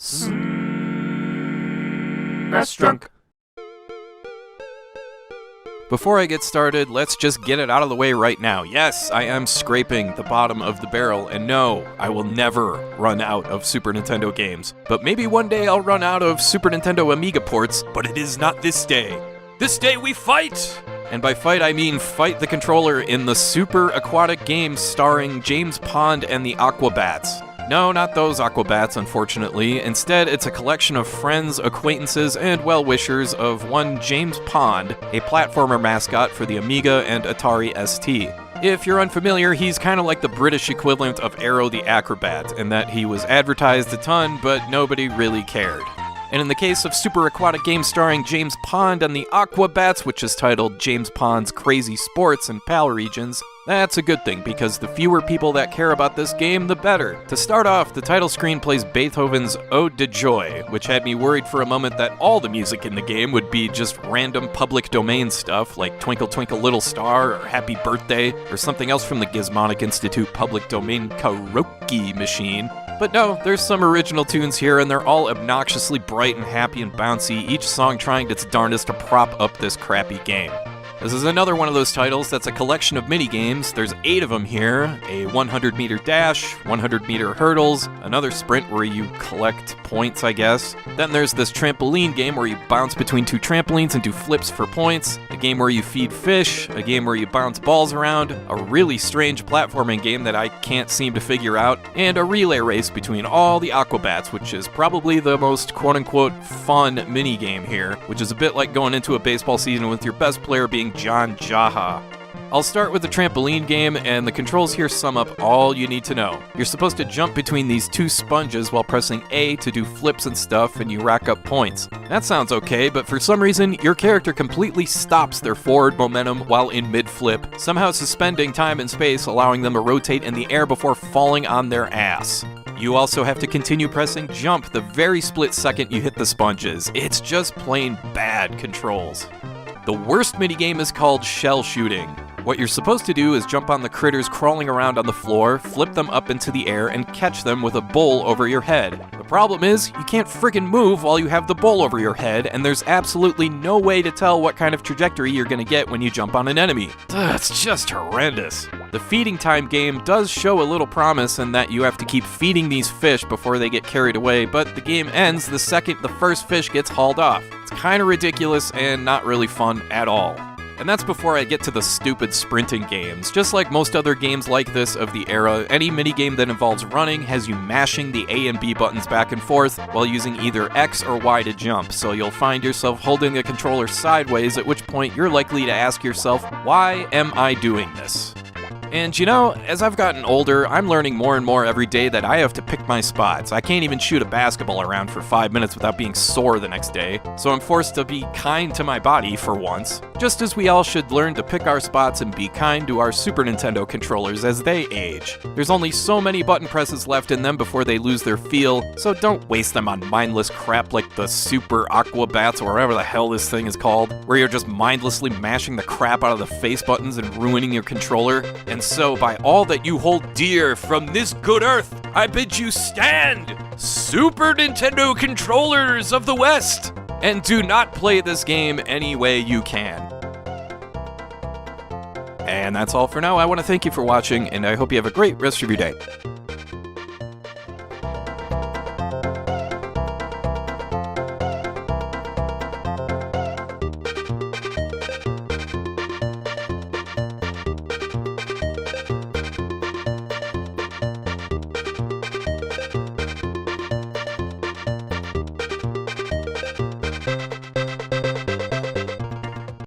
SNESdrunk. Before I get started, let's just get it out of the way right now. Yes, I am scraping the bottom of the barrel, and no, I will never run out of Super Nintendo games. But maybe one day I'll run out of Super Nintendo Amiga ports, but it is not this day. This day we fight! And by fight, I mean fight the controller in the Super Aquatic game starring James Pond and the Aquabats. No, not those Aquabats, unfortunately. Instead, it's a collection of friends, acquaintances, and well-wishers of one James Pond, a platformer mascot for the Amiga and Atari ST. If you're unfamiliar, he's kind of like the British equivalent of Arrow the Acrobat, in that he was advertised a ton, but nobody really cared. And in the case of Super Aquatic game starring James Pond and the Aquabats, which is titled James Pond's Crazy Sports and PAL Regions, that's a good thing, because the fewer people that care about this game, the better. To start off, the title screen plays Beethoven's Ode to Joy, which had me worried for a moment that all the music in the game would be just random public domain stuff, like Twinkle Twinkle Little Star, or Happy Birthday, or something else from the Gizmonic Institute public domain karaoke machine. But no, there's some original tunes here, and they're all obnoxiously bright and happy and bouncy, each song trying its darndest to prop up this crappy game. This is another one of those titles that's a collection of mini-games. There's 8 of them here, a 100-meter dash, 100-meter hurdles, another sprint where you collect points, I guess. Then there's this trampoline game where you bounce between 2 trampolines and do flips for points, a game where you feed fish, a game where you bounce balls around, a really strange platforming game that I can't seem to figure out, and a relay race between all the Aquabats, which is probably the most quote-unquote fun mini-game here, which is a bit like going into a baseball season with your best player being John Jaha. I'll start with the trampoline game, and the controls here sum up all you need to know. You're supposed to jump between these 2 sponges while pressing A to do flips and stuff, and you rack up points. That sounds okay, but for some reason, your character completely stops their forward momentum while in mid-flip, somehow suspending time and space, allowing them to rotate in the air before falling on their ass. You also have to continue pressing jump the very split second you hit the sponges. It's just plain bad controls. The worst minigame is called shell shooting. What you're supposed to do is jump on the critters crawling around on the floor, flip them up into the air, and catch them with a bowl over your head. The problem is, you can't friggin' move while you have the bowl over your head, and there's absolutely no way to tell what kind of trajectory you're gonna get when you jump on an enemy. It's just horrendous. The feeding time game does show a little promise in that you have to keep feeding these fish before they get carried away, but the game ends the second the first fish gets hauled off. It's kinda ridiculous and not really fun at all. And that's before I get to the stupid sprinting games. Just like most other games like this of the era, any minigame that involves running has you mashing the A and B buttons back and forth while using either X or Y to jump, so you'll find yourself holding the controller sideways, at which point you're likely to ask yourself, why am I doing this? And you know, as I've gotten older, I'm learning more and more every day that I have to pick my spots. I can't even shoot a basketball around for 5 minutes without being sore the next day, so I'm forced to be kind to my body for once. Just as we all should learn to pick our spots and be kind to our Super Nintendo controllers as they age. There's only so many button presses left in them before they lose their feel, so don't waste them on mindless crap like the Super Aquabats or whatever the hell this thing is called, where you're just mindlessly mashing the crap out of the face buttons and ruining your controller. And so, by all that you hold dear from this good earth, I bid you stand, Super Nintendo controllers of the West, and do not play this game any way you can. And that's all for now. I want to thank you for watching, and I hope you have a great rest of your day.